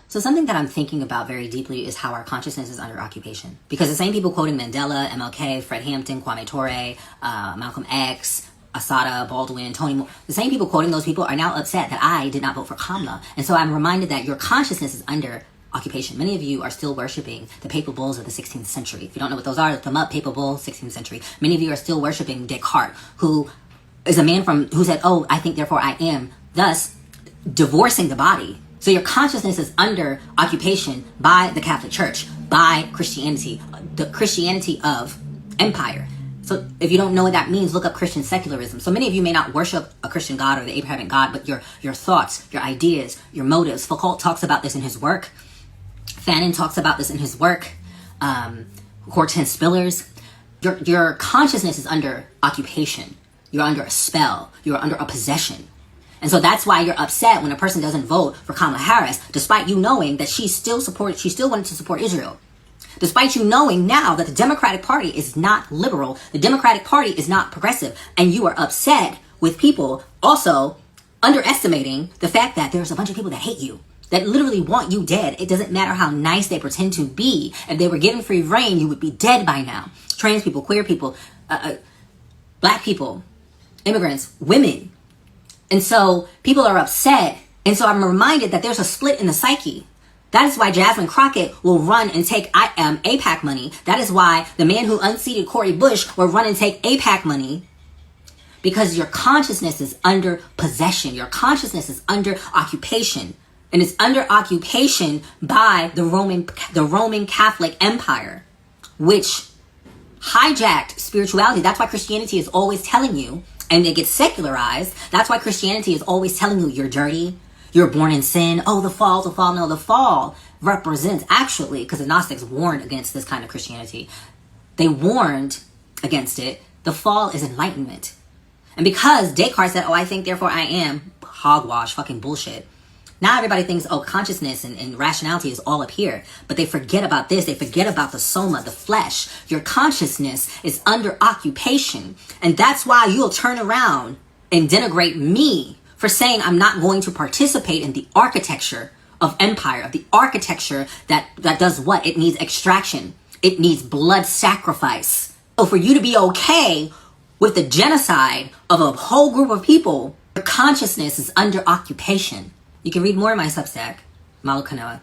So something that I'm thinking about very deeply is how our consciousness is under occupation. Because the same people quoting Mandela, MLK, Fred Hampton, Kwame Ture, Malcolm X, Assata, Baldwin, Tony Moore, the same people quoting those people are now upset that I did not vote for Kamala. And so I'm reminded that your consciousness is under occupation. Many of you are still worshiping the papal bulls of the 16th century. If you don't know what those are, look them up, papal bull, 16th century. Many of you are still worshiping Descartes, who is a man who said, oh, I think, therefore I am, thus divorcing the body. So your consciousness is under occupation by the Catholic Church, by Christianity, the Christianity of empire. So if you don't know what that means, look up Christian secularism. So many of you may not worship a Christian God or the Abrahamic God, but your thoughts, your ideas, your motives. Foucault talks about this in his work. Fanon talks about this in his work. Hortense Spillers. Your consciousness is under occupation. You're under a spell. You're under a possession. And so that's why you're upset when a person doesn't vote for Kamala Harris, despite you knowing that she still wanted to support Israel. Despite you knowing now that the Democratic Party is not liberal, the Democratic Party is not progressive, and you are upset with people also underestimating the fact that there's a bunch of people that hate you, that literally want you dead. It doesn't matter how nice they pretend to be. If they were given free reign, you would be dead by now. Trans people, queer people, black people, immigrants, women. And so people are upset. And so I'm reminded that there's a split in the psyche. That is why Jasmine Crockett will run and take AIPAC money. That is why the man who unseated Cori Bush will run and take AIPAC money. Because your consciousness is under possession. Your consciousness is under occupation. And it's under occupation by the Roman Catholic Empire, which hijacked spirituality. That's why Christianity is always telling you, and it gets secularized. That's why Christianity is always telling you you're dirty. You're born in sin. Oh, the fall. No, the fall represents actually, because the Gnostics warned against this kind of Christianity. They warned against it. The fall is enlightenment. And because Descartes said, oh, I think, therefore I am, hogwash, fucking bullshit. Now everybody thinks, oh, consciousness and rationality is all up here. But they forget about this. They forget about the soma, the flesh. Your consciousness is under occupation. And that's why you'll turn around and denigrate me for saying I'm not going to participate in the architecture of empire, of the architecture that does what? It needs extraction. It needs blood sacrifice. So for you to be okay with the genocide of a whole group of people, your consciousness is under occupation. You can read more in my Substack, Malu Kanoa.